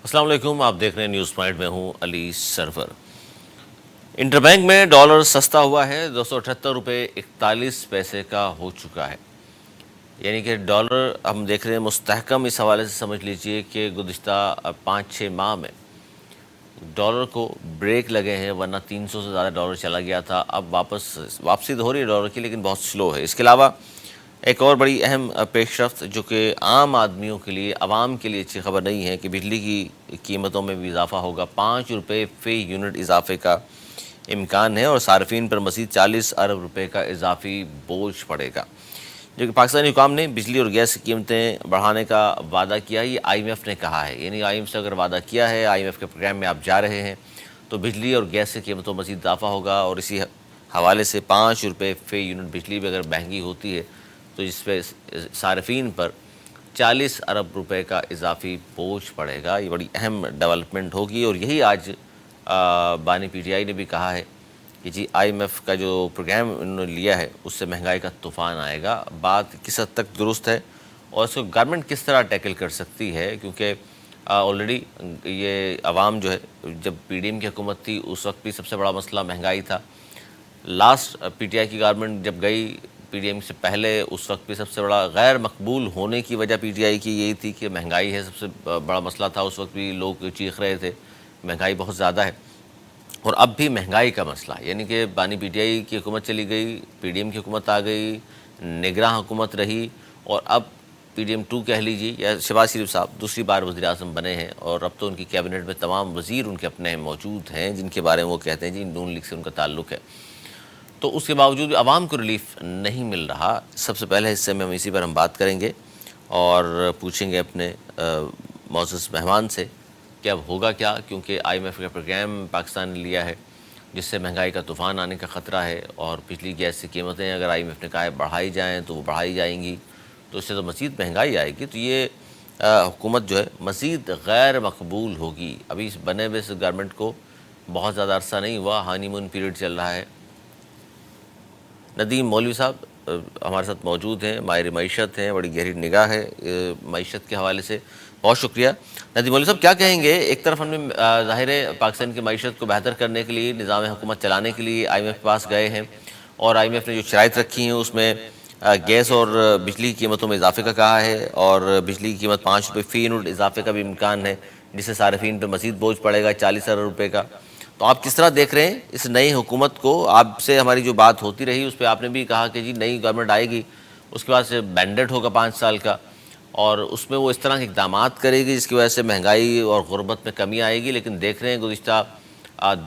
السلام علیکم، آپ دیکھ رہے ہیں نیوز پوائنٹ میں ہوں علی سرور۔ انٹر بینک میں ڈالر سستا ہوا ہے، 278 روپے 41 پیسے کا ہو چکا ہے۔ یعنی کہ ڈالر ہم دیکھ رہے ہیں مستحکم، اس حوالے سے سمجھ لیجئے کہ گزشتہ 5-6 ماہ میں ڈالر کو بریک لگے ہیں، ورنہ 300 سے زیادہ ڈالر چلا گیا تھا۔ اب واپسی تو ہو رہی ہے ڈالر کی، لیکن بہت سلو ہے۔ اس کے علاوہ ایک اور بڑی اہم پیش رفت جو کہ عام آدمیوں کے لیے، عوام کے لیے اچھی خبر نہیں ہے کہ بجلی کی قیمتوں میں بھی اضافہ ہوگا۔ 5 روپے فی یونٹ اضافے کا امکان ہے اور صارفین پر مزید 40 ارب روپے کا اضافی بوجھ پڑے گا۔ جو کہ پاکستانی حکام نے بجلی اور گیس کی قیمتیں بڑھانے کا وعدہ کیا، یہ آئی ایم ایف نے کہا ہے۔ یعنی آئی ایم ایف سے اگر وعدہ کیا ہے، آئی ایم ایف کے پروگرام میں آپ جا رہے ہیں، تو بجلی اور گیس کی قیمتوں میں مزید اضافہ ہوگا، اور اسی حوالے سے 5 روپے فی یونٹ بجلی بھی اگر مہنگی ہوتی ہے تو اس پہ صارفین پر 40 ارب روپے کا اضافی بوجھ پڑے گا۔ یہ بڑی اہم ڈیولپمنٹ ہوگی، اور یہی آج بانی پی ٹی آئی نے بھی کہا ہے کہ جی آئی ایم ایف کا جو پروگرام انہوں نے لیا ہے اس سے مہنگائی کا طوفان آئے گا۔ بات کس حد تک درست ہے اور اس کو گورنمنٹ کس طرح ٹیکل کر سکتی ہے، کیونکہ آلریڈی یہ عوام جو ہے، جب پی ڈی ایم کی حکومت تھی اس وقت بھی سب سے بڑا مسئلہ مہنگائی تھا۔ لاسٹ پی ٹی آئی کی گورنمنٹ جب گئی پی ڈی ایم سے پہلے، اس وقت بھی سب سے بڑا غیر مقبول ہونے کی وجہ پی ٹی آئی کی یہی تھی کہ مہنگائی ہے، سب سے بڑا مسئلہ تھا۔ اس وقت بھی لوگ چیخ رہے تھے مہنگائی بہت زیادہ ہے، اور اب بھی مہنگائی کا مسئلہ، یعنی کہ بانی پی ٹی آئی کی حکومت چلی گئی، پی ڈی ایم کی حکومت آ گئی، نگراں حکومت رہی، اور اب پی ڈی ایم 2 کہہ لیجیے، یا شہباز شریف صاحب دوسری بار وزیر اعظم بنے ہیں، اور اب تو ان کی کیبنٹ میں تمام وزیر ان کے اپنے موجود ہیں جن کے بارے میں وہ کہتے ہیں جی نون لیگ سے ان کا تعلق ہے۔ تو اس کے باوجود بھی عوام کو ریلیف نہیں مل رہا۔ سب سے پہلے حصے میں ہم اسی پر بات کریں گے اور پوچھیں گے اپنے معزز مہمان سے کہ اب ہوگا کیا، کیونکہ آئی ایم ایف کا پروگرام پاکستان نے لیا ہے جس سے مہنگائی کا طوفان آنے کا خطرہ ہے، اور بجلی گیس کی قیمتیں اگر آئی ایم ایف نے کہا ہے بڑھائی جائیں تو وہ بڑھائی جائیں گی، تو اس سے تو مزید مہنگائی آئے گی۔ تو یہ حکومت جو ہے مزید غیر مقبول ہوگی۔ ابھی اس بنے ہوئے اس گورنمنٹ کو بہت زیادہ عرصہ نہیں ہوا، ہانی مون پیریڈ چل رہا ہے۔ ندیم مولوی صاحب ہمارے ساتھ موجود ہیں، ماہر معیشت ہیں، بڑی گہری نگاہ ہے معیشت کے حوالے سے، بہت شکریہ۔ ندیم مولوی صاحب کیا کہیں گے؟ ایک طرف ہم نے ظاہر ہے پاکستان کی معیشت کو بہتر کرنے کے لیے، نظام حکومت چلانے کے لیے آئی ایم ایف کے پاس گئے ہیں، اور آئی ایم ایف نے جو شرائط رکھی ہیں اس میں گیس اور بجلی کی قیمتوں میں اضافے کا کہا ہے، اور بجلی کی قیمت 5 روپے فی یونٹ اضافے کا بھی امکان ہے، جس سے صارفین پہ مزید بوجھ پڑے گا 40 ارب روپے کا۔ تو آپ کس طرح دیکھ رہے ہیں اس نئی حکومت کو؟ آپ سے ہماری جو بات ہوتی رہی اس پہ آپ نے بھی کہا کہ جی نئی گورنمنٹ آئے گی، اس کے بعد سے بینڈیڈ ہوگا 5 سال کا، اور اس میں وہ اس طرح کے اقدامات کرے گی جس کی وجہ سے مہنگائی اور غربت میں کمی آئے گی۔ لیکن دیکھ رہے ہیں گزشتہ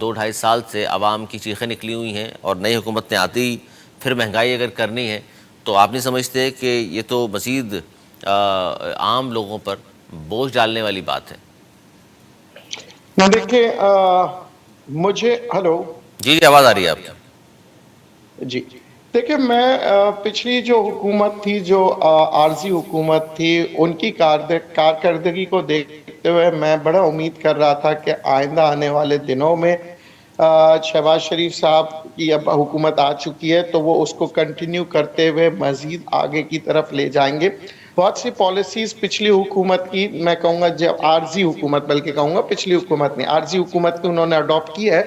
2-2.5 سال سے عوام کی چیخیں نکلی ہوئی ہیں، اور نئی حکومت نے آتی ہی پھر مہنگائی اگر کرنی ہے تو آپ نہیں سمجھتے کہ یہ تو مزید عام لوگوں پر بوجھ ڈالنے والی بات ہے؟ دیکھیں، مجھے ہلو جی آواز آ رہی ہے آپ کی؟ جی دیکھیں، میں پچھلی جو حکومت تھی، جو عارضی حکومت تھی، ان کی کارکردگی کو دیکھتے ہوئے میں بڑا امید کر رہا تھا کہ آئندہ آنے والے دنوں میں شہباز شریف صاحب کی اب حکومت آ چکی ہے تو وہ اس کو کنٹینیو کرتے ہوئے مزید آگے کی طرف لے جائیں گے۔ بہت سی پالیسیز پچھلی حکومت کی، میں کہوں گا جب عارضی حکومت، بلکہ کہوں گا پچھلی حکومت نہیں، عارضی حکومت کی انہوں نے اڈاپٹ کی ہے،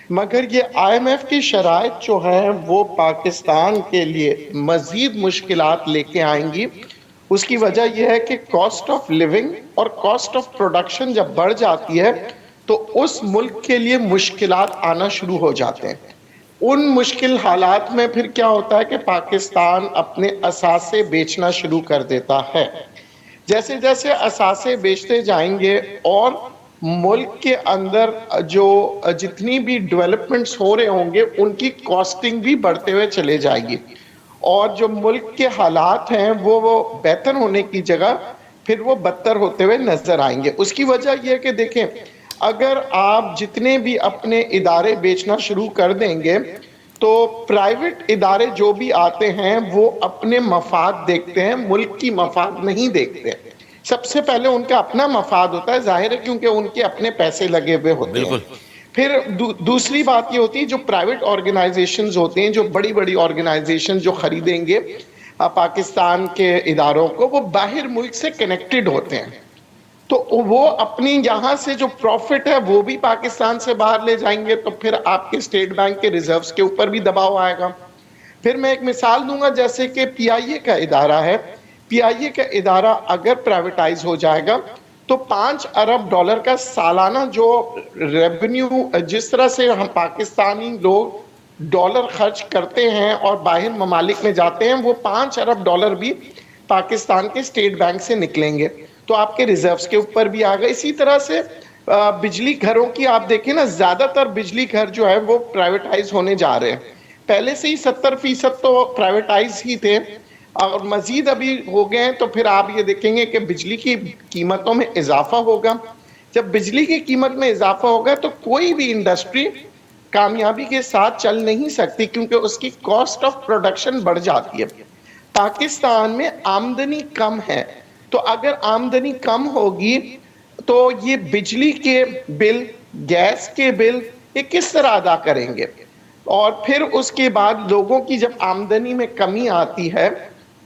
مگر یہ آئی ایم ایف کی شرائط جو ہیں وہ پاکستان کے لیے مزید مشکلات لے کے آئیں گی۔ اس کی وجہ یہ ہے کہ کاسٹ آف لیونگ اور کاسٹ آف پروڈکشن جب بڑھ جاتی ہے تو اس ملک کے لیے مشکلات آنا شروع ہو جاتے ہیں۔ ان مشکل حالات میں پھر کیا ہوتا ہے کہ پاکستان اپنے اثاثے بیچنا شروع کر دیتا ہے۔ جیسے جیسے اثاثے بیچتے جائیں گے اور ملک کے اندر جو جتنی بھی ڈیولپمنٹس ہو رہے ہوں گے ان کی کاسٹنگ بھی بڑھتے ہوئے چلے جائے گی، اور جو ملک کے حالات ہیں وہ بہتر ہونے کی جگہ پھر وہ بدتر ہوتے ہوئے نظر آئیں گے۔ اس کی وجہ یہ ہے کہ دیکھیں، اگر آپ جتنے بھی اپنے ادارے بیچنا شروع کر دیں گے تو پرائیویٹ ادارے جو بھی آتے ہیں وہ اپنے مفاد دیکھتے ہیں، ملک کی مفاد نہیں دیکھتے۔ سب سے پہلے ان کا اپنا مفاد ہوتا ہے، ظاہر ہے کیونکہ ان کے اپنے پیسے لگے ہوئے ہوتے ہیں۔ بالکل۔ پھر دوسری بات یہ ہوتی ہے جو پرائیویٹ آرگنائزیشنز ہوتے ہیں، جو بڑی بڑی آرگنائزیشن جو خریدیں گے پاکستان کے اداروں کو، وہ باہر ملک سے کنیکٹڈ ہوتے ہیں، تو وہ اپنی یہاں سے جو پروفٹ ہے وہ بھی پاکستان سے باہر لے جائیں گے، تو پھر آپ کے اسٹیٹ بینک کے ریزروز کے اوپر بھی دباؤ آئے گا۔ پھر میں ایک مثال دوں گا، جیسے کہ پی آئی اے کا ادارہ ہے، پی آئی اے کا ادارہ اگر پرائیویٹائز ہو جائے گا تو $5 ارب کا سالانہ جو ریونیو، جس طرح سے ہم پاکستانی لوگ ڈالر خرچ کرتے ہیں اور باہر ممالک میں جاتے ہیں، وہ $5 ارب بھی پاکستان کے اسٹیٹ بینک سے نکلیں گے، تو آپ کے ریزروز کے اوپر بھی آ گئے۔ اسی طرح سے بجلی گھروں کی آپ دیکھیں نا، زیادہ تر بجلی گھر جو ہے وہ پرائیویٹائز ہونے جا رہے ہیں، پہلے سے ہی 70% تو پرائیویٹائز ہی تھے اور مزید ابھی ہو گئے ہیں، تو پھر آپ یہ دیکھیں گے کہ بجلی کی قیمتوں میں اضافہ ہوگا۔ جب بجلی کی قیمت میں اضافہ ہوگا تو کوئی بھی انڈسٹری کامیابی کے ساتھ چل نہیں سکتی، کیونکہ اس کی کاسٹ آف پروڈکشن بڑھ جاتی ہے۔ پاکستان میں آمدنی کم ہے، تو اگر آمدنی کم ہوگی تو یہ بجلی کے بل، گیس کے بل، یہ کس طرح ادا کریں گے؟ اور پھر اس کے بعد لوگوں کی جب آمدنی میں کمی آتی ہے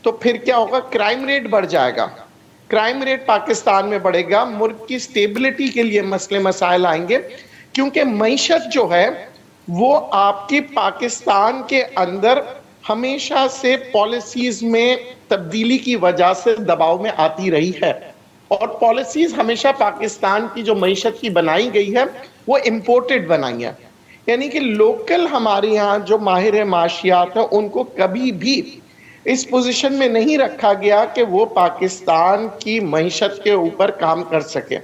تو پھر کیا ہوگا؟ کرائم ریٹ بڑھ جائے گا، کرائم ریٹ پاکستان میں بڑھے گا، ملک کی سٹیبلٹی کے لیے مسئلے مسائل آئیں گے، کیونکہ معیشت جو ہے وہ آپ کی پاکستان کے اندر ہمیشہ سے پالیسیز میں تبدیلی کی وجہ سے دباؤ میں آتی رہی ہے، اور پالیسیز ہمیشہ پاکستان کی جو معیشت کی بنائی گئی ہے وہ امپورٹڈ بنائی ہے، یعنی کہ لوکل ہمارے یہاں جو ماہر معاشیات ہیں ان کو کبھی بھی اس پوزیشن میں نہیں رکھا گیا کہ وہ پاکستان کی معیشت کے اوپر کام کر سکے۔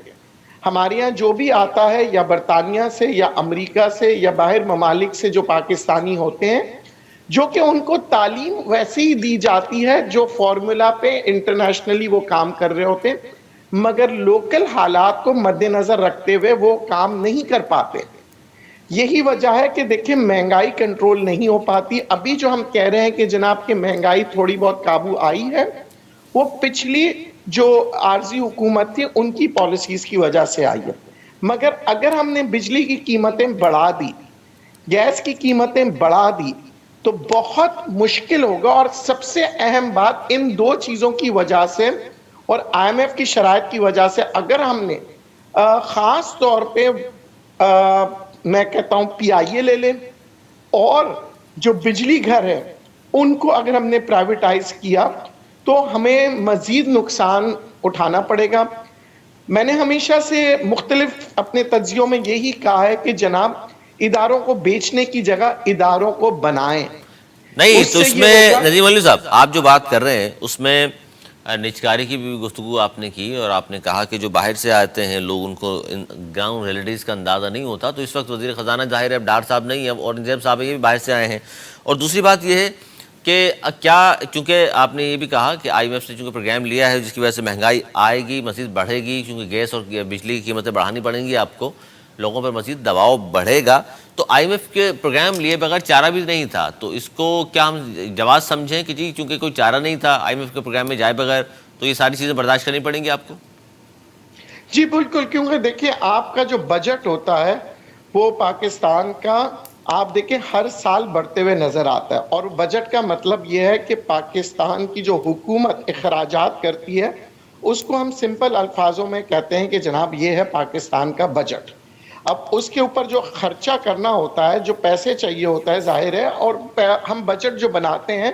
ہمارے یہاں جو بھی آتا ہے یا برطانیہ سے یا امریکہ سے یا باہر ممالک سے جو پاکستانی ہوتے ہیں، جو کہ ان کو تعلیم ویسی ہی دی جاتی ہے جو فارمولا پہ انٹرنیشنلی وہ کام کر رہے ہوتے ہیں، مگر لوکل حالات کو مد نظر رکھتے ہوئے وہ کام نہیں کر پاتے۔ یہی وجہ ہے کہ دیکھیں مہنگائی کنٹرول نہیں ہو پاتی۔ ابھی جو ہم کہہ رہے ہیں کہ جناب کہ مہنگائی تھوڑی بہت قابو آئی ہے، وہ پچھلی جو عارضی حکومت تھی ان کی پالیسیز کی وجہ سے آئی ہے، مگر اگر ہم نے بجلی کی قیمتیں بڑھا دی، گیس کی قیمتیں بڑھا دی، تو بہت مشکل ہوگا۔ اور سب سے اہم بات ان دو چیزوں کی وجہ سے اور آئی ایم ایف کی شرائط کی وجہ سے، اگر ہم نے خاص طور پہ میں کہتا ہوں پی آئی اے لے لیں اور جو بجلی گھر ہے ان کو اگر ہم نے پرائیویٹائز کیا تو ہمیں مزید نقصان اٹھانا پڑے گا۔ میں نے ہمیشہ سے مختلف اپنے تجزیوں میں یہی کہا ہے کہ جناب اداروں کو بیچنے کی جگہ اداروں کو بنائیں۔ نہیں تو سے اس یہ میں ہوگا، ندیم علی صاحب آپ جو بات کر رہے ہیں اس میں نجکاری کی بھی گفتگو آپ نے کی، اور آپ نے کہا کہ جو باہر سے آتے ہیں لوگ ان کو گراؤنڈ ریئلٹیز کا اندازہ نہیں ہوتا، تو اس وقت وزیر خزانہ ظاہر ہے اب ڈار صاحب نہیں ہے، اورنگزیب صاحب یہ بھی باہر سے آئے ہیں۔ اور دوسری بات یہ ہے کہ کیا، چونکہ آپ نے یہ بھی کہا کہ آئی ایم ایف نے چونکہ پروگرام لیا ہے جس کی وجہ سے مہنگائی آئے گی، مزید بڑھے گی، کیونکہ گیس اور بجلی کی قیمتیں بڑھانی پڑیں گی آپ کو، لوگوں پر مزید دباؤ بڑھے گا، تو آئی ایم ایف کے پروگرام لیے بغیر چارہ بھی نہیں تھا، تو اس کو کیا ہم جواز سمجھیں کہ جی چونکہ کوئی چارہ نہیں تھا آئی ایم ایف کے پروگرام میں جائے بغیر تو یہ ساری چیزیں برداشت کرنی پڑیں گی آپ کو؟ جی بالکل، کیونکہ دیکھیں آپ کا جو بجٹ ہوتا ہے وہ پاکستان کا آپ دیکھیں ہر سال بڑھتے ہوئے نظر آتا ہے، اور بجٹ کا مطلب یہ ہے کہ پاکستان کی جو حکومت اخراجات کرتی ہے اس کو ہم سمپل الفاظوں میں کہتے ہیں کہ جناب یہ ہے پاکستان کا بجٹ۔ اب اس کے اوپر جو خرچہ کرنا ہوتا ہے، جو پیسے چاہیے ہوتا ہے، ظاہر ہے، اور ہم بجٹ جو بناتے ہیں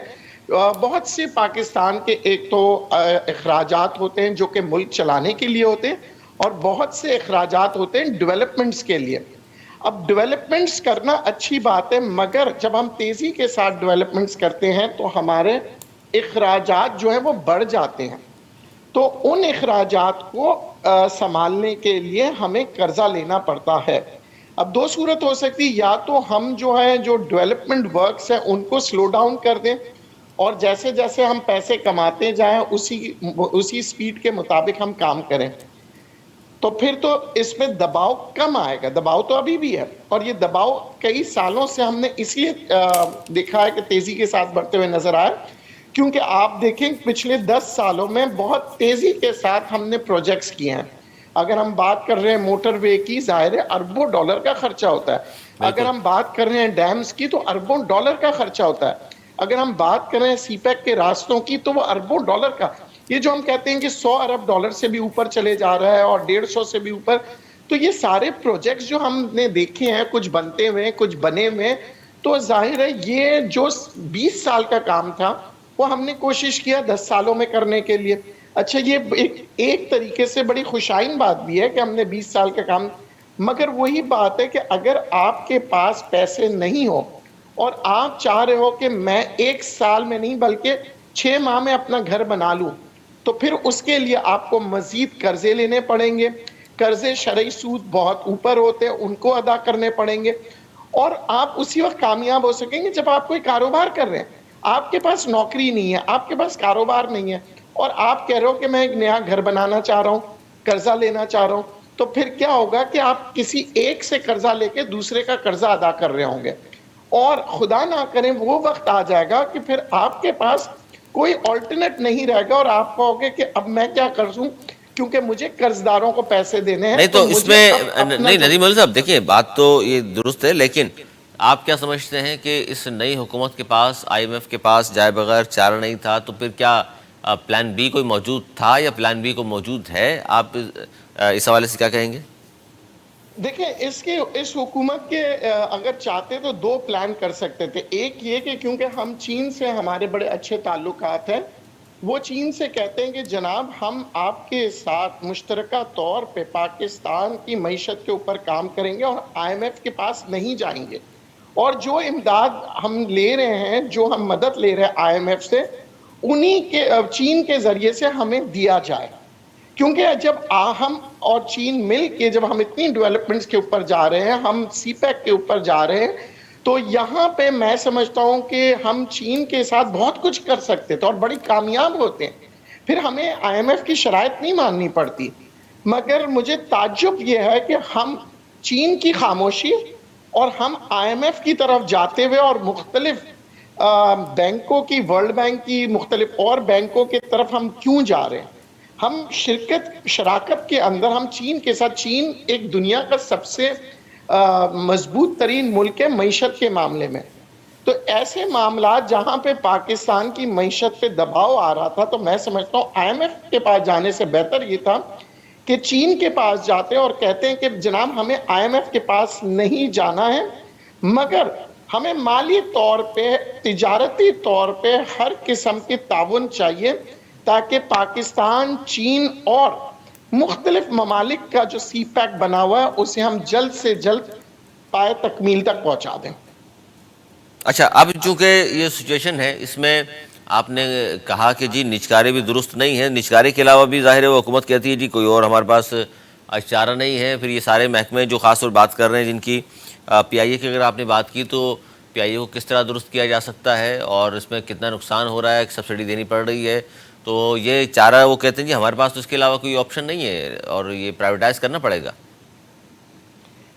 بہت سے پاکستان کے ایک تو اخراجات ہوتے ہیں جو کہ ملک چلانے کے لیے ہوتے ہیں، اور بہت سے اخراجات ہوتے ہیں ڈیولپمنٹس کے لیے۔ اب ڈیولپمنٹس کرنا اچھی بات ہے، مگر جب ہم تیزی کے ساتھ ڈیولپمنٹس کرتے ہیں تو ہمارے اخراجات جو ہیں وہ بڑھ جاتے ہیں، تو ان اخراجات کو سنبھالنے کے لیے ہمیں قرضہ لینا پڑتا ہے۔ اب دو صورت ہو سکتی، یا تو ہم جو ہے جو ڈیولپمنٹ ورکس ہیں ان کو سلو ڈاؤن کر دیں، اور جیسے جیسے ہم پیسے کماتے جائیں اسی سپیڈ کے مطابق ہم کام کریں، تو پھر تو اس میں دباؤ کم آئے گا۔ دباؤ تو ابھی بھی ہے، اور یہ دباؤ کئی سالوں سے ہم نے اس لیے دیکھا ہے کہ تیزی کے ساتھ بڑھتے ہوئے نظر آئے، کیونکہ آپ دیکھیں پچھلے 10 سالوں میں بہت تیزی کے ساتھ ہم نے پروجیکٹس کیے ہیں۔ اگر ہم بات کر رہے ہیں موٹر وے کی، ظاہر ہے اربوں ڈالر کا خرچہ ہوتا ہے۔ اگر ہم بات کر رہے ہیں ڈیمز کی تو اربوں ڈالر کا خرچہ ہوتا ہے۔ اگر ہم بات کر رہے ہیں سی پیک کے راستوں کی تو وہ اربوں ڈالر کا، یہ جو ہم کہتے ہیں کہ 100 ارب ڈالر سے بھی اوپر چلے جا رہا ہے اور 150 سے بھی اوپر، تو یہ سارے پروجیکٹس جو ہم نے دیکھے ہیں، کچھ بنتے ہوئے کچھ بنے ہوئے، تو ظاہر ہے یہ جو 20 سال کا کام تھا وہ ہم نے کوشش کیا 10 سالوں میں کرنے کے لیے. اچھا، یہ ایک طریقے سے بڑی خوشائن بات بھی ہے کہ ہم نے 20 سال کا کام، مگر وہی بات ہے کہ اگر آپ کے پاس پیسے نہیں ہو اور آپ چاہ رہے ہو کہ میں 1 سال میں نہیں بلکہ 6 ماہ میں اپنا گھر بنا لوں، تو پھر اس کے لیے آپ کو مزید قرضے لینے پڑیں گے. قرضے شرعی سود بہت اوپر ہوتے ہیں، ان کو ادا کرنے پڑیں گے. اور آپ اسی وقت کامیاب ہو سکیں گے جب آپ کوئی کاروبار کر رہے ہیں. آپ کے پاس نوکری نہیں ہے، آپ کے پاس کاروبار نہیں ہے، اور آپ کہہ رہے ہو کہ میں ایک نیا گھر بنانا چاہ رہا ہوں، قرضہ لینا چاہ رہا ہوں، تو پھر کیا ہوگا کہ آپ کسی ایک سے قرضہ لے کے دوسرے کا قرضہ ادا کر رہے ہوں گے. اور خدا نہ کریں وہ وقت آ جائے گا کہ پھر آپ کے پاس کوئی آلٹرنیٹ نہیں رہے گا اور آپ کہوگے کہ اب میں کیا کروں، کیونکہ مجھے قرضداروں کو پیسے دینے ہیں، نہیں تو تو اس مجھے میں اب اپنا نہیں جو... ندیم مولوی صاحب، دیکھیے بات تو یہ درست ہے، لیکن آپ کیا سمجھتے ہیں کہ اس نئی حکومت کے پاس، آئی ایم ایف کے پاس جائے بغیر چارہ نہیں تھا، تو پھر کیا پلان بی کوئی موجود تھا یا پلان بی کو موجود ہے؟ آپ اس حوالے سے کیا کہیں گے؟ دیکھیں، اس حکومت کے اگر چاہتے تو 2 پلان کر سکتے تھے. ایک یہ کہ کیونکہ ہم چین سے ہمارے بڑے اچھے تعلقات ہیں، وہ چین سے کہتے ہیں کہ جناب ہم آپ کے ساتھ مشترکہ طور پہ پاکستان کی معیشت کے اوپر کام کریں گے اور آئی ایم ایف کے پاس نہیں جائیں گے، اور جو امداد ہم لے رہے ہیں، جو ہم مدد لے رہے ہیں آئی ایم ایف سے، انہی کے چین کے ذریعے سے ہمیں دیا جائے. کیونکہ جب ہم اور چین مل کے جب ہم اتنی ڈیولپمنٹس کے اوپر جا رہے ہیں، ہم سی پیک کے اوپر جا رہے ہیں، تو یہاں پہ میں سمجھتا ہوں کہ ہم چین کے ساتھ بہت کچھ کر سکتے تھے اور بڑی کامیاب ہوتے ہیں. پھر ہمیں آئی ایم ایف کی شرائط نہیں ماننی پڑتی. مگر مجھے تعجب یہ ہے کہ ہم چین کی خاموشی اور ہم آئی ایم ایف کی طرف جاتے ہوئے اور مختلف بینکوں کی، ورلڈ بینک کی، مختلف اور بینکوں کی طرف ہم کیوں جا رہے ہیں؟ ہم شراکت کے اندر ہم چین کے ساتھ، چین ایک دنیا کا سب سے مضبوط ترین ملک ہے معیشت کے معاملے میں. تو ایسے معاملات جہاں پہ پاکستان کی معیشت پہ دباؤ آ رہا تھا، تو میں سمجھتا ہوں آئی ایم ایف کے پاس جانے سے بہتر یہ تھا کہ چین کے پاس جاتے اور کہتے ہیں کہ جناب ہمیں آئی ایم ایف کے پاس نہیں جانا ہے، مگر ہمیں مالی طور پہ، تجارتی طور پہ ہر قسم کی تعاون چاہیے، تاکہ پاکستان، چین اور مختلف ممالک کا جو سی پیک بنا ہوا ہے اسے ہم جلد سے جلد پائے تکمیل تک پہنچا دیں. اچھا، اب چونکہ یہ سچویشن ہے، اس میں آپ نے کہا کہ جی نجکاری بھی درست نہیں ہے، نجکاری کے علاوہ بھی ظاہر ہے وہ حکومت کہتی ہے جی کوئی اور ہمارے پاس چارہ نہیں ہے. پھر یہ سارے محکمے جو خاص طور بات کر رہے ہیں، جن کی پی آئی اے کی اگر آپ نے بات کی، تو پی آئی اے کو کس طرح درست کیا جا سکتا ہے اور اس میں کتنا نقصان ہو رہا ہے، سبسڈی دینی پڑ رہی ہے، تو یہ چارہ وہ کہتے ہیں جی ہمارے پاس تو اس کے علاوہ کوئی آپشن نہیں ہے اور یہ پرائیویٹائز کرنا پڑے گا.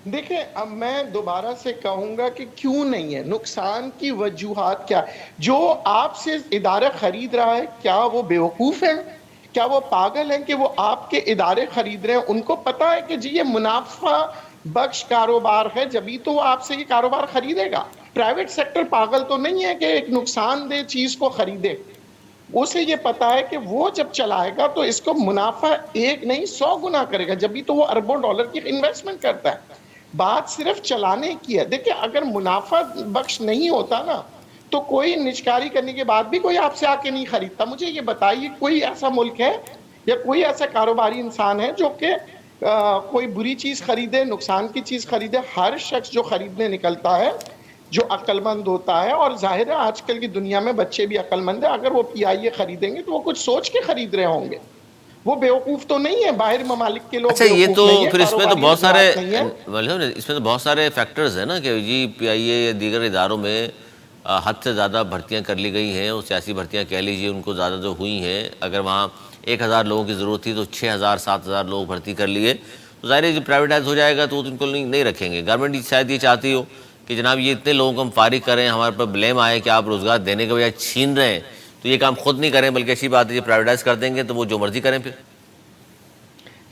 دیکھیں، اب میں دوبارہ سے کہوں گا کہ کیوں نہیں ہے، نقصان کی وجوہات کیا؟ جو آپ سے ادارہ خرید رہا ہے، کیا وہ بیوقوف ہے؟ کیا وہ پاگل ہیں کہ وہ آپ کے ادارے خرید رہے ہیں؟ ان کو پتا ہے کہ جی یہ منافع بخش کاروبار ہے، جبھی تو وہ آپ سے یہ کاروبار خریدے گا. پرائیویٹ سیکٹر پاگل تو نہیں ہے کہ ایک نقصان دہ چیز کو خریدے. اسے یہ پتا ہے کہ وہ جب چلائے گا تو اس کو منافع 1 نہیں 100 گنا کرے گا، جبھی تو وہ اربوں ڈالر کی انویسٹمنٹ کرتا ہے. بات صرف چلانے کی ہے. دیکھیں، اگر منافع بخش نہیں ہوتا نا، تو کوئی نجکاری کرنے کے بعد بھی کوئی آپ سے آ کے نہیں خریدتا. مجھے یہ بتائیے کوئی ایسا ملک ہے یا کوئی ایسا کاروباری انسان ہے جو کہ کوئی بری چیز خریدے، نقصان کی چیز خریدے؟ ہر شخص جو خریدنے نکلتا ہے، جو عقل مند ہوتا ہے، اور ظاہر ہے آج کل کی دنیا میں بچے بھی عقل مند ہیں، اگر وہ پی آئی اے خریدیں گے تو وہ کچھ سوچ کے خرید رہے ہوں گے. وہ بیوقوف تو نہیں ہے، باہر ممالک کے لوگ اچھا، یہ بیوقوف تو نہیں ہے، پھر اس میں تو کاروباری بہت سارے حضرات نہیں ہیں. اس میں تو بہت سارے فیکٹرز ہیں نا کہ جی پی آئی اے یا دیگر اداروں میں حد سے زیادہ بھرتیاں کر لی گئی ہیں، اور سیاسی بھرتیاں کہہ لیجیے ان کو زیادہ جو ہوئی ہیں. اگر وہاں 1000 لوگوں کی ضرورت تھی تو 6000 7000 لوگ بھرتی کر لیے، تو ظاہر ہے جب پرائیویٹائز ہو جائے گا تو ان کو نہیں رکھیں گے. گورنمنٹ شاید یہ چاہتی ہو کہ جناب یہ اتنے لوگوں کو ہم فارغ کریں، ہمارے پر بلیم آئے کہ آپ روزگار دینے کے بجائے چھین رہے ہیں، تو یہ کام خود نہیں کریں، بلکہ اچھی بات ہے یہ پرائیویٹائز کر دیں گے تو وہ جو مرضی کریں. پھر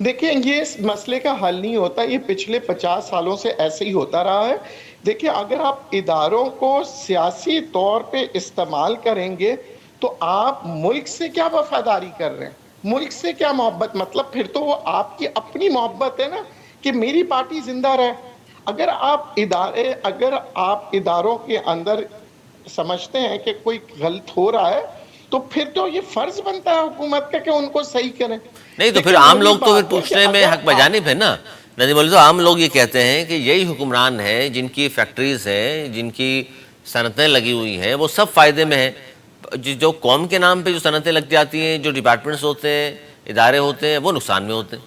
دیکھیں، یہ اس مسئلے کا حل نہیں ہوتا، یہ پچھلے 50 سالوں سے ایسے ہی ہوتا رہا ہے. دیکھیں، اگر آپ اداروں کو سیاسی طور پہ استعمال کریں گے تو آپ ملک سے کیا وفاداری کر رہے ہیں, ملک سے کیا محبت, مطلب پھر تو وہ آپ کی اپنی محبت ہے نا کہ میری پارٹی زندہ رہے. اگر آپ اداروں کے اندر سمجھتے ہیں کہ کوئی غلط ہو رہا ہے تو پھر تو یہ فرض بنتا ہے حکومت کا کہ ان کو صحیح کریں. نہیں تو پھر دیکھیں عام وہی لوگ تو پھر بات ہے کہ پوچھنے میں اگر حق بجانب ہے نا ندیم مولوی صاحب. عام لوگ یہ کہتے ہیں کہ یہی حکمران ہیں جن کی فیکٹریز ہیں, جن کی صنعتیں لگی ہوئی ہیں, وہ سب فائدے میں ہیں. جو قوم کے نام پہ جو صنعتیں لگ جاتی ہیں, جو ڈپارٹمنٹس ہوتے ہیں, ادارے ہوتے ہیں, وہ نقصان میں ہوتے ہیں.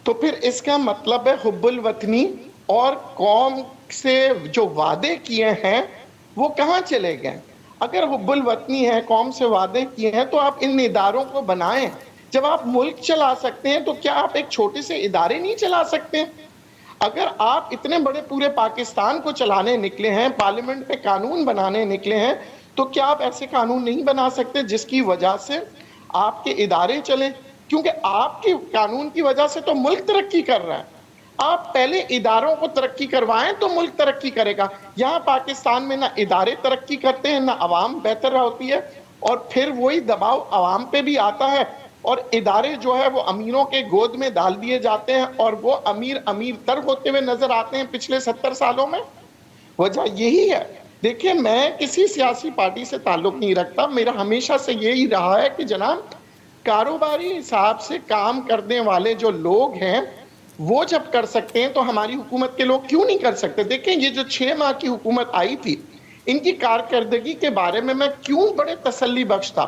تو پھر اس کا مطلب ہے حب الوطنی اور قوم سے جو وعدے کیے ہیں وہ کہاں چلے گئے؟ اگر حب الوطنی ہے, قوم سے وعدے کیے ہیں, تو آپ ان اداروں کو بنائیں. جب آپ ملک چلا سکتے ہیں تو کیا آپ ایک چھوٹے سے ادارے نہیں چلا سکتے؟ اگر آپ اتنے بڑے پورے پاکستان کو چلانے نکلے ہیں, پارلیمنٹ پہ قانون بنانے نکلے ہیں, تو کیا آپ ایسے قانون نہیں بنا سکتے جس کی وجہ سے آپ کے ادارے چلیں؟ کیونکہ آپ کے قانون کی وجہ سے تو ملک ترقی کر رہا ہے. آپ پہلے اداروں کو ترقی کروائیں تو ملک ترقی کرے گا. یہاں پاکستان میں نہ ادارے ترقی کرتے ہیں, نہ عوام بہتر ہوتی ہے, اور پھر وہی دباؤ عوام پہ بھی آتا ہے, اور ادارے جو ہے وہ امیروں کے گود میں ڈال دیے جاتے ہیں, اور وہ امیر تر ہوتے ہوئے نظر آتے ہیں پچھلے 70 سالوں میں. وجہ یہی ہے. دیکھیں میں کسی سیاسی پارٹی سے تعلق نہیں رکھتا, میرا ہمیشہ سے یہی رہا ہے کہ جناب کاروباری حساب سے کام کرنے والے جو لوگ ہیں وہ جب کر سکتے ہیں تو ہماری حکومت کے لوگ کیوں نہیں کر سکتے؟ دیکھیں یہ جو 6 ماہ کی حکومت آئی تھی, ان کی کارکردگی کے بارے میں کیوں بڑے تسلی بخش تھا.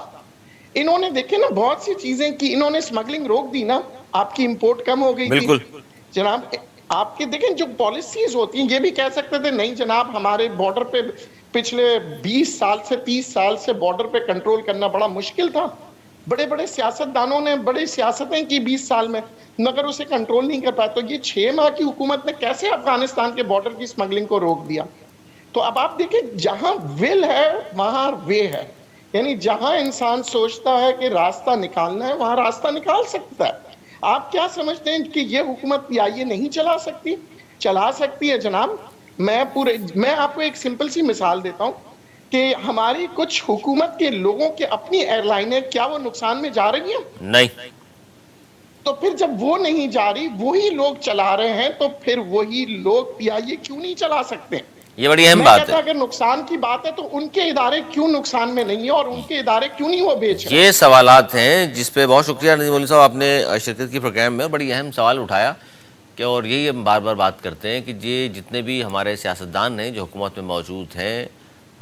انہوں نے دیکھیں نا بہت سی چیزیں کی, انہوں نے اسمگلنگ روک دی نا, آپ کی امپورٹ کم ہو گئی تھی بالکل. جناب. آپ کے دیکھیں جو پالیسیز ہوتی ہیں, یہ بھی کہہ سکتے تھے نہیں جناب ہمارے بارڈر پہ پچھلے 20 سال سے 30 سال سے بارڈر پہ کنٹرول کرنا بڑا مشکل تھا. بڑے بڑے سیاستدانوں نے بڑی سیاستیں کی 20 سال میں, مگر اسے کنٹرول نہیں کر پایا. تو یہ 6 ماہ کی حکومت نے کیسے افغانستان کے بارڈر کی اسمگلنگ کو روک دیا؟ تو اب آپ دیکھیں جہاں ول ہے وہاں وے ہے, یعنی جہاں انسان سوچتا ہے کہ راستہ نکالنا ہے وہاں راستہ نکال سکتا ہے. آپ کیا سمجھتے ہیں کہ یہ حکومت پی آئی اے نہیں چلا سکتی؟ چلا سکتی ہے جناب. میں آپ کو ایک سمپل سی مثال دیتا ہوں کہ ہماری کچھ حکومت کے لوگوں کے اپنی ایئر لائنیں کیا وہ نقصان میں جا رہی ہیں؟ نہیں. تو پھر جب وہ نہیں جا رہی, وہی لوگ چلا رہے ہیں, تو پھر وہی لوگ پی آئی اے کیوں نہیں چلا سکتے؟ یہ بڑی اہم میں بات ہے. کہتا اگر نقصان کی بات ہے تو ان کے ادارے کیوں نقصان میں نہیں ہیں, اور ان کے ادارے کیوں نہیں وہ بیچ رہے ہیں؟ یہ سوالات ہیں جس پہ بہت شکریہ ندیم مولوی صاحب, آپ نے شرکت کی پروگرام میں بڑی اہم سوال اٹھایا کہ, اور یہی ہم بار بار بات کرتے ہیں کہ یہ جتنے بھی ہمارے سیاستدان ہیں جو حکومت میں موجود ہیں,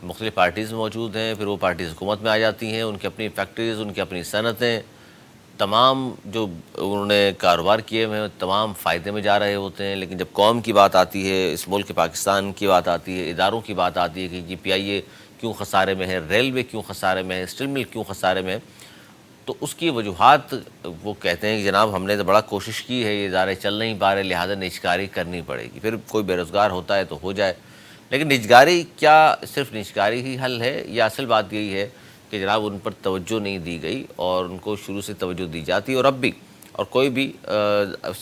مختلف پارٹیز میں موجود ہیں, پھر وہ پارٹیز حکومت میں آ جاتی ہیں, ان کی اپنی فیکٹریز, ان کی اپنی صنعتیں, تمام جو انہوں نے کاروبار کیے ہوئے ہیں تمام فائدے میں جا رہے ہوتے ہیں. لیکن جب قوم کی بات آتی ہے, اس ملک کے پاکستان کی بات آتی ہے, اداروں کی بات آتی ہے کہ جی پی آئی اے کیوں خسارے میں ہے, ریلوے کیوں خسارے میں ہے, اسٹیل مل کیوں خسارے میں ہے, تو اس کی وجوہات وہ کہتے ہیں کہ جناب ہم نے تو بڑا کوشش کی ہے, یہ ادارے چل نہیں پا رہے, لہٰذا نجکاری کرنی پڑے گی. پھر کوئی بے روزگار ہوتا ہے تو ہو جائے, لیکن نجکاری کیا صرف نجکاری ہی حل ہے؟ یا اصل بات یہی ہے کہ جناب ان پر توجہ نہیں دی گئی, اور ان کو شروع سے توجہ دی جاتی, اور اب بھی, اور کوئی بھی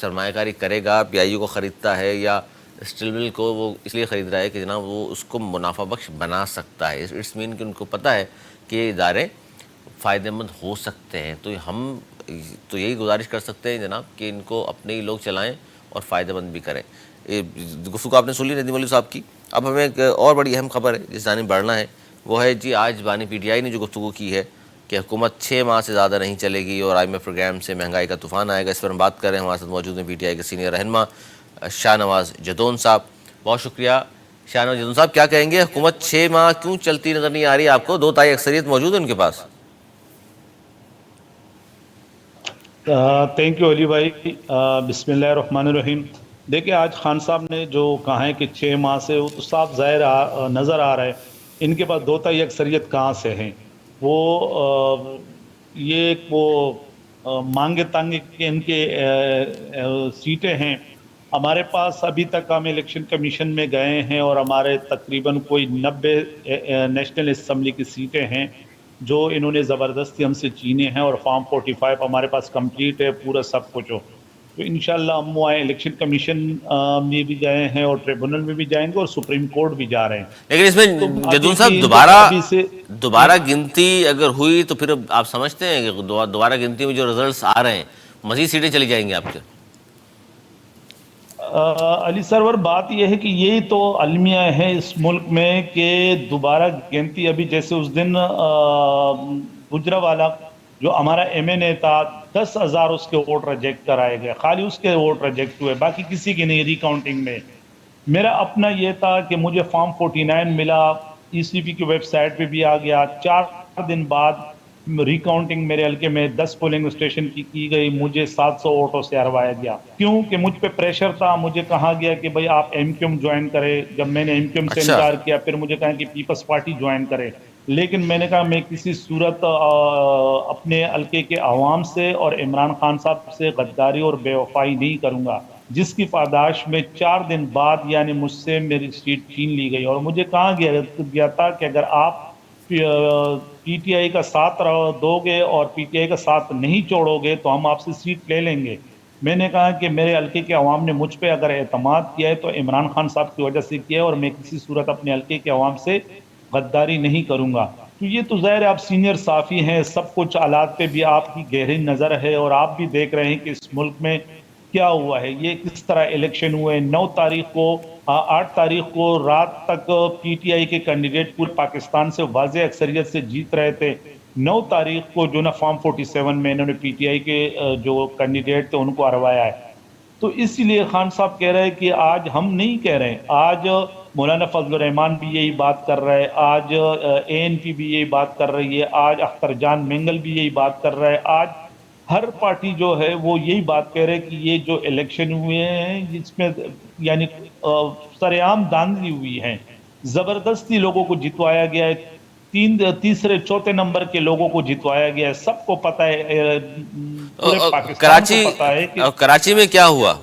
سرمایہ کاری کرے گا, پی آئی او کو خریدتا ہے یا اسٹیل مل کو وہ اس لیے خرید رہا ہے کہ جناب وہ اس کو منافع بخش بنا سکتا ہے. اٹس مین کہ ان کو پتہ ہے کہ یہ ادارے فائدہ مند ہو سکتے ہیں. تو ہم تو یہی گزارش کر سکتے ہیں جناب کہ ان کو اپنے ہی لوگ چلائیں اور فائدہ مند بھی کریں. گفتگو آپ نے سن لی ندیم مولوی صاحب کی. اب ہمیں ایک اور بڑی اہم خبر ہے جس جانب بڑھنا ہے, وہ ہے جی آج بانی پی ٹی آئی نے جو گفتگو کی ہے کہ حکومت 6 ماہ سے زیادہ نہیں چلے گی اور آئی ایم ایف پروگرام سے مہنگائی کا طوفان آئے گا. اس پر ہم بات کر رہے ہیں, ہمارے ساتھ موجود ہیں پی ٹی آئی کے سینئر رہنما شاہ نواز جدون صاحب. بہت شکریہ شاہ نواز جدون صاحب. کیا کہیں گے, حکومت 6 ماہ کیوں چلتی نظر نہیں آ رہی آپ کو؟ 2 تہائی اکثریت موجود ہے ان کے پاس. تھینک یو علی بھائی. بسم اللہ الرحمن الرحیم. دیکھیں آج خان صاحب نے جو کہا ہے کہ 6 ماہ سے, وہ تو صاف ظاہر نظر آ رہا ہے ان کے پاس 2 تہائی اکثریت کہاں سے ہیں. وہ یہ وہ مانگے تانگے کے ان کے سیٹیں ہیں. ہمارے پاس ابھی تک ہم الیکشن کمیشن میں گئے ہیں اور ہمارے تقریباً کوئی 90 نیشنل اسمبلی کی سیٹیں ہیں جو انہوں نے زبردستی ہم سے چینے ہیں, اور فارم 45 ہمارے پاس کمپلیٹ ہے, پورا سب کچھ ہو. تو انشاءاللہ ہم وہاں الیکشن کمیشن میں بھی گئے ہیں اور ٹریبونل میں بھی جائیں گے اور سپریم کورٹ بھی جا رہے ہیں. لیکن اس میں تو جدون حقیقی صاحب ابھی سے دوبارہ گنتی اگر ہوئی تو پھر آپ سمجھتے ہیں کہ دوبارہ گنتی میں جو رزلٹس آ رہے ہیں مزید سیٹیں چلی جائیں گی آپ کے؟ علی سرور بات یہ ہے کہ یہی تو المیہ ہے اس ملک میں کہ دوبارہ گنتی ابھی جیسے اس دن گجرا والا جو ہمارا ایم این اے تھا 10,000 اس کے ووٹ ریجیکٹ کرائے گئے, خالی اس کے ووٹ ریجیکٹ ہوئے, باقی کسی کی نہیں ریکاؤنٹنگ میں. میرا اپنا یہ تھا کہ مجھے فارم 49 ملا, ای سی پی کی ویب سائٹ پہ بھی آ گیا. 4 دن بعد ریکاؤنٹنگ میرے حلقے میں 10 پولنگ اسٹیشن کی گئی, مجھے 700 ووٹوں سے ہروایا گیا. کیوں کہ مجھ پہ پریشر تھا, مجھے کہا گیا کہ بھئی آپ ایم کیو ایم جوائن کرے. جب میں نے ایم کیو ایم سے اچھا. انکار کیا پھر مجھے کہا کہ پیپلز پارٹی جوائن کرے, لیکن میں نے کہا میں کسی صورت اپنے حلقے کے عوام سے اور عمران خان صاحب سے غداری اور بے وفائی نہیں کروں گا, جس کی پاداش میں 4 دن بعد یعنی مجھ سے میری سیٹ چھین لی گئی. اور مجھے کہا گیا تھا کہ اگر آپ پی ٹی آئی کا ساتھ دو گے اور پی ٹی آئی کا ساتھ نہیں چھوڑو گے تو ہم آپ سے سیٹ لے لیں گے. میں نے کہا کہ میرے حلقے کے عوام نے مجھ پہ اگر اعتماد کیا ہے تو عمران خان صاحب کی وجہ سے کیا ہے, اور میں کسی صورت اپنے حلقے کے عوام سے غداری نہیں کروں گا. تو یہ تو ظاہر ہے آپ سینئر صحافی ہیں, سب کچھ حالات پہ بھی آپ کی گہری نظر ہے, اور آپ بھی دیکھ رہے ہیں کہ اس ملک میں کیا ہوا ہے, یہ کس طرح الیکشن ہوئے. 9 تاریخ کو 8 تاریخ کو رات تک پی ٹی آئی کے کینڈیڈیٹ پورے پاکستان سے واضح اکثریت سے جیت رہے تھے. 9 تاریخ کو جو نا فارم 47 میں انہوں نے پی ٹی آئی کے جو کینڈیڈیٹ تھے ان کو ہروایا ہے. تو اسی لیے خان صاحب کہہ رہے ہیں کہ آج ہم نہیں کہہ رہے ہیں, آج مولانا فضل الرحمان بھی یہی بات کر رہا ہے, آج اے این پی بھی یہی بات کر رہی ہے, آج اختر جان مینگل بھی یہی بات کر رہا ہے, آج ہر پارٹی جو ہے وہ یہی بات کہہ رہے کہ یہ جو الیکشن ہوئے ہیں جس میں یعنی سرعام دھاندلی ہوئی ہے, زبردستی لوگوں کو جتوایا گیا ہے, تیسرے چوتھے نمبر کے لوگوں کو جتوایا گیا ہے. سب کو پتہ ہے, پورے پاکستان کو پتہ ہے کہ کراچی میں کیا ہوا.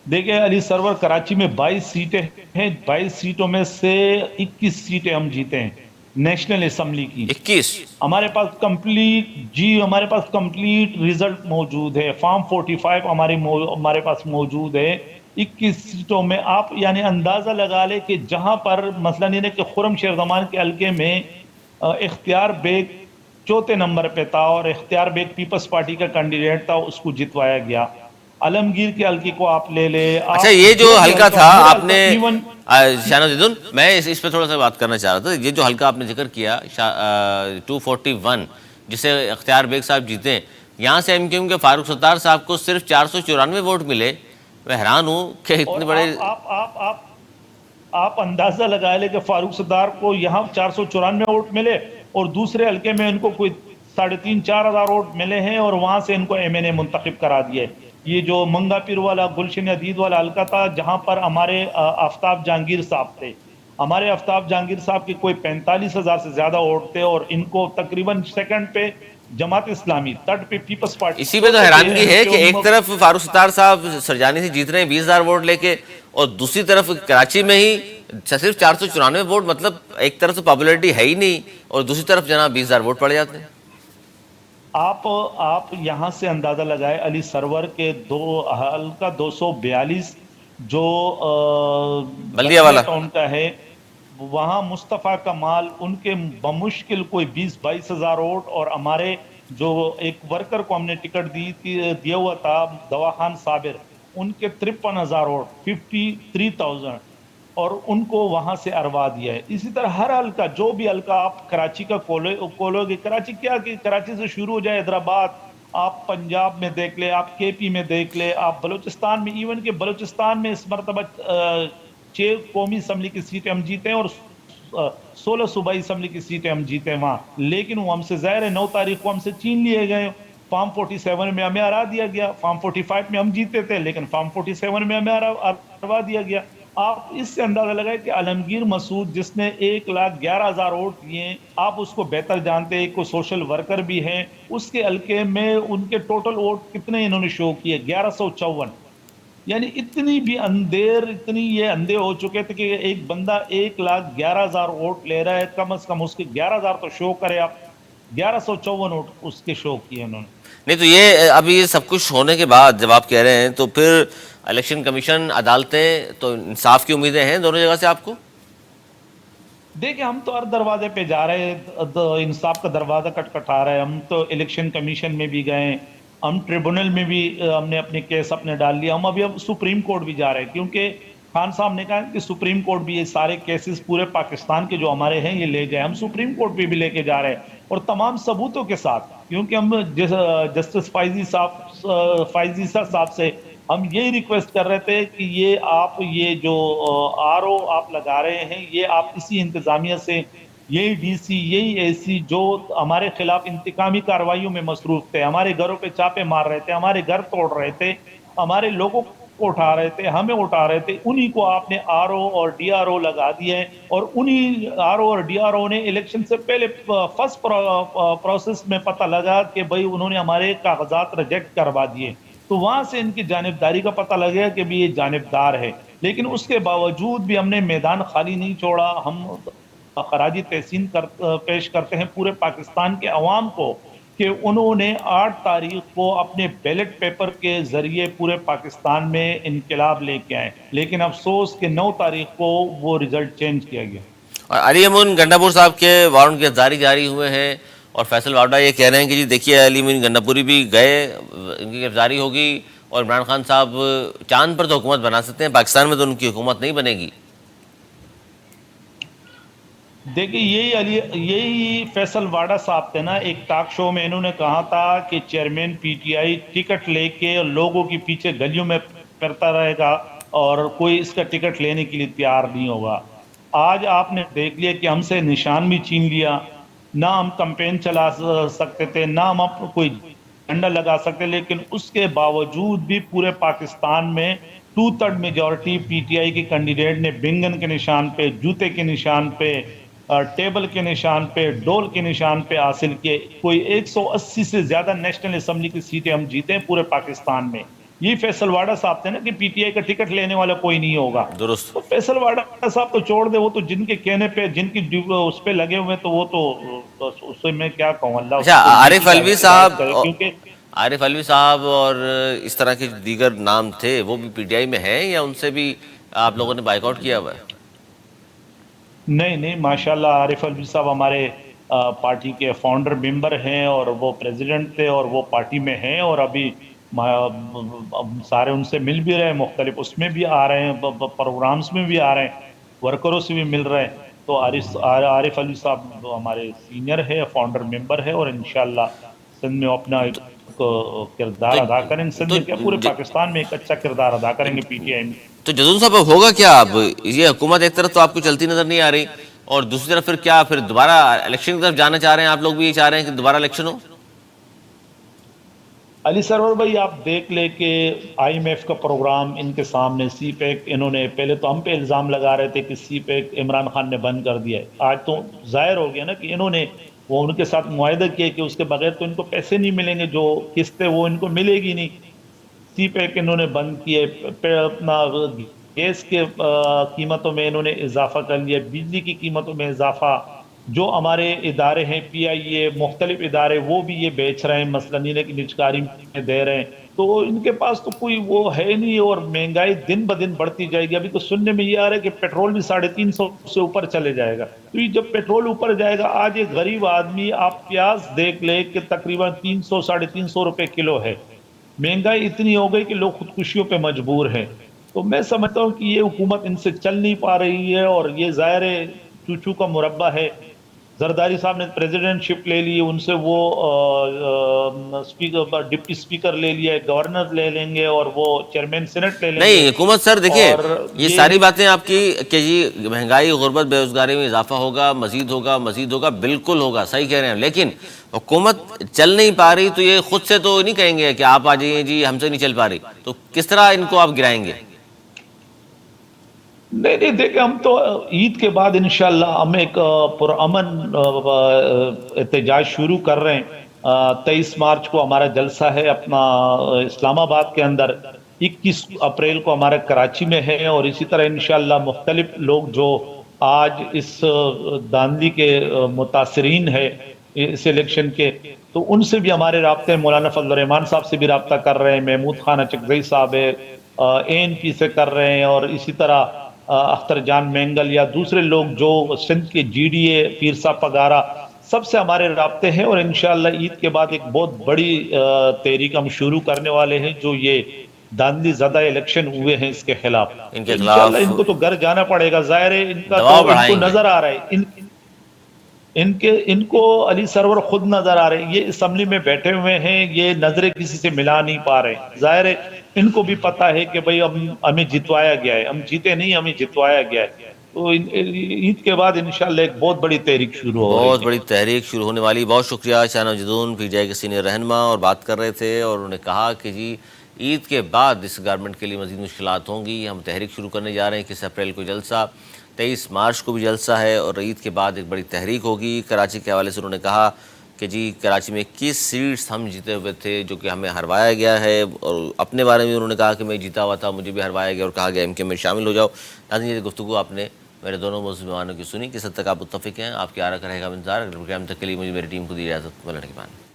دیکھیں علی سرور, کراچی میں 22 سیٹیں ہیں, 22 سیٹوں میں سے 21 سیٹیں ہم جیتے ہیں نیشنل اسمبلی کی. 21 ہمارے پاس ہمارے پاس کمپلیٹ ریزلٹ موجود ہے. فارم 45 ہمارے پاس موجود ہے. 21 سیٹوں میں آپ یعنی اندازہ لگا لے کہ جہاں پر مثلا یہ کہ خرم شیر زمان کے حلقے میں اختیار بیگ چوتھے نمبر پہ تھا, اور اختیار بیگ پیپلز پارٹی کا کینڈیڈیٹ تھا, اس کو جتوایا گیا. عالمگیر کے حلقے کو آپ لے لے. اچھا, یہ جو حلقہ تھا آپ نے ایون شاہنواز زیدون, میں اس پہ تھوڑا سا بات کرنا چاہ رہا تھا. یہ جو حلقہ آپ نے ذکر کیا 241 جسے اختیار بیگ صاحب جیتے ہیں, یہاں سے ایم کیو ایم کے فاروق ستار صاحب کو صرف 494 ووٹ ملے. میں حیران ہوں کہ اتنے بڑے آپ اندازہ لگا لے کہ فاروق ستار کو یہاں 494 ووٹ ملے اور دوسرے حلقے میں ان کو کوئی 3,500-4 ہزار ووٹ ملے ہیں, اور وہاں سے ان کو ایم این اے منتخب کرا دیے. یہ جو منگا پیر والا گلشن عدید والا حلقہ تھا جہاں پر ہمارے آفتاب جہانگیر صاحب تھے, ہمارے آفتاب جہانگیر صاحب کے کوئی 45,000 سے زیادہ ووٹ تھے, اور ان کو تقریباً سیکنڈ پہ جماعت اسلامی, تھرڈ پہ پیپلز پارٹی. اسی پہ تو حیرانگی ہے کہ ایک طرف فاروق ستار صاحب سرجانی سے جیت رہے ہیں 20,000 ووٹ لے کے, اور دوسری طرف کراچی میں ہی صرف 494 ووٹ. مطلب ایک طرف تو پاپولیرٹی ہے ہی نہیں, اور دوسری طرف جناب 20,000 ووٹ پڑ جاتے ہیں. آپ یہاں سے اندازہ لگائے علی سرور کے حلقہ 242 جو بلدیہ والا ٹاؤن کا ہے, وہاں مصطفیٰ کمال ان کے بمشکل کوئی 20-22 ہزار ووٹ, اور ہمارے جو ایک ورکر کو ہم نے ٹکٹ دیا ہوا تھا دواخان صابر, ان کے 53,000 ووٹ 53,000, اور ان کو وہاں سے ہروا دیا ہے. اسی طرح ہر حلقہ جو بھی حلقہ آپ کراچی کا کھولو گے, کراچی کیا کہ کراچی سے شروع ہو جائے حیدرآباد, آپ پنجاب میں دیکھ لے, آپ کے پی میں دیکھ لے, آپ بلوچستان میں, ایون کہ بلوچستان میں اس مرتبہ 6 قومی اسمبلی کی سیٹیں ہم جیتے ہیں اور 16 صوبائی اسمبلی کی سیٹیں ہم جیتے ہیں وہاں, لیکن وہ ہم سے ظاہر ہے 9 تاریخ کو ہم سے چھین لیے گئے. فارم 47 میں ہمیں ہرا دیا گیا, فارم 45 میں ہم جیتے تھے لیکن فارم 47 میں ہمیں ہروا دیا گیا. آپ اس سے اندازہ لگائے کہ عالمگیر مسعود جس نے 1,11,000 ووٹ دیے, آپ اس کو بہتر جانتے ہیں, کو سوشل ورکر بھی ہیں, اس کے حلقے میں ان کے ٹوٹل ووٹ کتنے انہوں نے شو کیے 1154. یعنی اتنی یہ اندھے ہو چکے تھے کہ ایک بندہ 1,11,000 ووٹ لے رہا ہے, کم از کم اس کے 11,000 تو شو کرے. آپ 1154 ووٹ اس کے شو کیے انہوں نے. نہیں تو یہ اب یہ سب کچھ ہونے کے بعد جب آپ کہہ رہے ہیں تو پھر الیکشن کمیشن، عدالتیں، تو انصاف کی امیدیں ہیں دونوں جگہ سے آپ کو؟ دیکھیں ہم تو ہر دروازے پہ جا رہے ہیں، انصاف کا دروازہ کھٹکھٹا رہے ہیں. ہم تو الیکشن کمیشن میں بھی گئے، ہم ٹریبونل میں بھی ہم نے اپنے کیس اپنے ڈال لیا، ہم ابھی سپریم کورٹ بھی جا رہے ہیں، کیونکہ خان صاحب نے کہا کہ سپریم کورٹ بھی یہ سارے کیسز پورے پاکستان کے جو ہمارے ہیں یہ لے جائیں. ہم سپریم کورٹ پہ بھی لے کے جا رہے ہیں اور تمام ثبوتوں کے ساتھ، کیونکہ ہم جسٹس فائزی صاحب سے ہم یہی ریکویسٹ کر رہے تھے کہ یہ جو آر او آپ لگا رہے ہیں یہ آپ اسی انتظامیہ سے، یہی ڈی سی، یہی اے سی جو ہمارے خلاف انتقامی کارروائیوں میں مصروف تھے، ہمارے گھروں پہ چاپے مار رہے تھے، ہمارے گھر توڑ رہے تھے، ہمارے لوگوں کو اٹھا رہے تھے، ہمیں اٹھا رہے تھے، انہی کو آپ نے آر او اور ڈی آر او لگا دیے ہیں. اور انہی آر او اور ڈی آر او نے الیکشن سے پہلے فرسٹ پروسیس میں پتہ لگا کہ بھئی انہوں نے ہمارے کاغذات ریجیکٹ کروا دیے، تو وہاں سے ان کی جانبداری کا پتہ لگا کہ بھی یہ جانبدار ہے. لیکن اس کے باوجود بھی ہم نے میدان خالی نہیں چھوڑا. ہم خراجی تحسین پیش کرتے ہیں پورے پاکستان کے عوام کو کہ انہوں نے 8 تاریخ کو اپنے بیلٹ پیپر کے ذریعے پورے پاکستان میں انقلاب لے کے آئے، لیکن افسوس کہ 9 تاریخ کو وہ رزلٹ چینج کیا گیا. اور علی امون گنڈاپور صاحب کے وارنٹ کی گرفتاری جاری ہوئے ہیں، اور فیصل واوڈا یہ کہہ رہے ہیں کہ جی دیکھیے علی امون گنڈاپوری بھی گئے، ان کی گرفتاری ہوگی اور عمران خان صاحب چاند پر تو حکومت بنا سکتے ہیں، پاکستان میں تو ان کی حکومت نہیں بنے گی. دیکھیں یہی فیصل واڈا صاحب تھے نا، ایک ٹاک شو میں انہوں نے کہا تھا کہ chairman P T I ticket لے کے لوگوں کے پیچھے گلیوں میں پھرتا رہے گا اور کوئی اس کا ٹکٹ لینے کے لیے تیار نہیں ہوگا. آج آپ نے دیکھ لیا کہ ہم سے نشان بھی چھین لیا، نہ ہم کمپین چلا سکتے تھے، نہ ہم کوئی جھنڈا لگا سکتے، لیکن اس کے باوجود بھی پورے پاکستان میں 2/3 میجورٹی پی ٹی آئی کے کینڈیڈیٹ نے بنگن کے نشان پہ، جوتے کے نشان پہ، ٹیبل کے نشان پہ، ڈول کے نشان پہ حاصل کیے. کوئی 180 سے زیادہ نیشنل اسمبلی کی سیٹیں ہم جیتے ہیں پورے پاکستان میں. یہ فیصل واڈا صاحب تھے نا کہ پی ٹی آئی کا ٹکٹ لینے والا کوئی نہیں ہوگا. درست. تو فیصل واڈا صاحب تو چھوڑ دے، وہ تو جن کے کہنے پہ، جن کی اس پہ لگے ہوئے تو وہ تو اس سے میں کیا کہوں. اللہ اچھا، عارف علوی صاحب، کیونکہ عارف علوی صاحب اور اس طرح کے دیگر نام تھے وہ بھی پی ٹی آئی میں ہیں یا ان سے بھی آپ لوگوں نے بائیک آؤٹ کیا ہوا ہے؟ نہیں ماشاءاللہ عارف علوی صاحب ہمارے پارٹی کے فاؤنڈر ممبر ہیں اور وہ پریزیڈنٹ تھے اور وہ پارٹی میں ہیں، اور ابھی سارے ان سے مل بھی رہے ہیں، مختلف اس میں بھی آ رہے ہیں، پروگرامز میں بھی آ رہے ہیں، ورکروں سے بھی مل رہے ہیں. تو عارف علوی صاحب ہمارے سینئر ہے، فاؤنڈر ممبر ہے، اور انشاءاللہ سندھ میں اپنا ایک کردار ادا کریں، سندھ میں کیا پورے پاکستان میں ایک اچھا کردار ادا کریں گے پی ٹی آئی میں. تو جزون صاحب اب ہوگا کیا؟ اب یہ حکومت ایک طرف تو آپ کو چلتی نظر نہیں آ رہی، اور دوسری طرف پھر دوبارہ الیکشن کی طرف جانا چاہ رہے ہیں؟ آپ لوگ بھی یہ چاہ رہے ہیں کہ دوبارہ الیکشن ہو؟ علی سرور بھائی آپ دیکھ لے کہ آئی ایم ایف کا پروگرام ان کے سامنے، سی پیک، انہوں نے پہلے تو ہم پہ الزام لگا رہے تھے کہ سی پیک عمران خان نے بند کر دیا ہے. آج تو ظاہر ہو گیا نا کہ انہوں نے وہ ان کے ساتھ معاہدہ کیا کہ اس کے بغیر تو ان کو پیسے نہیں ملیں گے، جو قسطیں وہ ان کو ملے گی نہیں. سی پیک انہوں نے بند کیے، اپنا گیس کے قیمتوں میں انہوں نے اضافہ کر لیا، بجلی کی قیمتوں میں اضافہ. جو ہمارے ادارے ہیں پی آئی اے، مختلف ادارے، وہ بھی یہ بیچ رہے ہیں، مثلا انہیں کی نجکاری میں دے رہے ہیں. تو ان کے پاس تو کوئی وہ ہے نہیں، اور مہنگائی دن بدن بڑھتی جائے گی. ابھی تو سننے میں یہ آ رہا ہے کہ پیٹرول بھی 350 سے اوپر چلے جائے گا. تو یہ جب پیٹرول اوپر جائے گا، آج ایک غریب آدمی، آپ پیاز دیکھ لے کہ تقریباً 300 350 روپے کلو ہے. مہنگائی اتنی ہو گئی کہ لوگ خودکشیوں پہ مجبور ہیں. تو میں سمجھتا ہوں کہ یہ حکومت ان سے چل نہیں پا رہی ہے، اور یہ ظاہر چوچو کا مربع ہے. زرداری صاحب نے پریزیڈنٹ شپ لے لی، ان سے وہ ڈپٹی اسپیکر لے لیا، گورنر لے لیں گے، اور وہ چیئرمین سینٹ لے لیں گے. نہیں حکومت سر دیکھیں، یہ ساری باتیں آپ کی کہ جی مہنگائی، غربت، بے روزگاری میں اضافہ ہوگا، مزید ہوگا، بالکل ہوگا، صحیح کہہ رہے ہیں، لیکن حکومت چل نہیں پا رہی تو یہ خود سے تو نہیں کہیں گے کہ آپ آ جائیے جی ہم سے نہیں چل پا رہی. تو کس طرح ان کو آپ گرائیں گے؟ نہیں دیکھیں، ہم تو عید کے بعد انشاءاللہ ہم ایک پرامن احتجاج شروع کر رہے ہیں. 23 مارچ کو ہمارا جلسہ ہے اپنا اسلام آباد کے اندر، 21 اپریل کو ہمارا کراچی میں ہے، اور اسی طرح انشاءاللہ مختلف لوگ جو آج اس داندلی کے متاثرین ہے اس الیکشن کے، تو ان سے بھی ہمارے رابطے، مولانا فضل الرحمان صاحب سے بھی رابطہ کر رہے ہیں، محمود خان اچکزئی صاحب ہے، ANP سے کر رہے ہیں، اور اسی طرح اختر جان مینگل یا دوسرے لوگ جو سندھ کے GDA پیر صاحب پگارا، سب سے ہمارے رابطے ہیں، اور انشاءاللہ عید کے بعد ایک بہت بڑی تحریک ہم شروع کرنے والے ہیں، جو یہ داندلی زدہ الیکشن ہوئے ہیں اس کے خلاف. ان تو کے انشاءاللہ خلاف ان کو تو گھر جانا پڑے گا، ظاہر ہے ان کا تو دباؤ ان کو بڑھائیں گے. نظر آ رہا ہے، ان کو علی سرور خود نظر آ رہے ہیں، یہ اسمبلی میں بیٹھے ہوئے ہیں، یہ نظریں کسی سے ملا نہیں پا رہے. ظاہر ہے ان کو بھی پتا ہے کہ بھئی ہمیں جتوایا گیا ہے، ہم جیتے نہیں، ہمیں جتوایا گیا ہے. تو عید کے بعد انشاءاللہ ایک بہت بڑی تحریک شروع ہو رہی بہت ہے. بڑی تحریک شروع ہونے والی. بہت شکریہ شاہنواز جدون، PTI کے سینئر رہنما، اور بات کر رہے تھے اور انہوں نے کہا کہ جی عید کے بعد اس گورنمنٹ کے لیے مزید مشکلات ہوں گی. ہم تحریک شروع کرنے جا رہے ہیں، 21 اپریل کو جلسہ، 23 مارچ کو بھی جلسہ ہے، اور عید کے بعد ایک بڑی تحریک ہوگی. کراچی کے حوالے سے انہوں نے کہا کہ جی کراچی میں 21 سیٹس ہم جیتے ہوئے تھے جو کہ ہمیں ہروایا گیا ہے، اور اپنے بارے میں انہوں نے کہا کہ میں جیتا ہوا تھا، مجھے بھی ہروایا گیا اور کہا گیا MK میں شامل ہو جاؤ. ناظرین، یہ گفتگو آپ نے میرے دونوں موضوع مہمانوں کی سنی. کس حد تک آپ متفق ہیں، آپ کی آرا کا رہے گا انتظار. اگر پروگرام تک کے لیے مجھے میری ٹیم کو دی اجازت.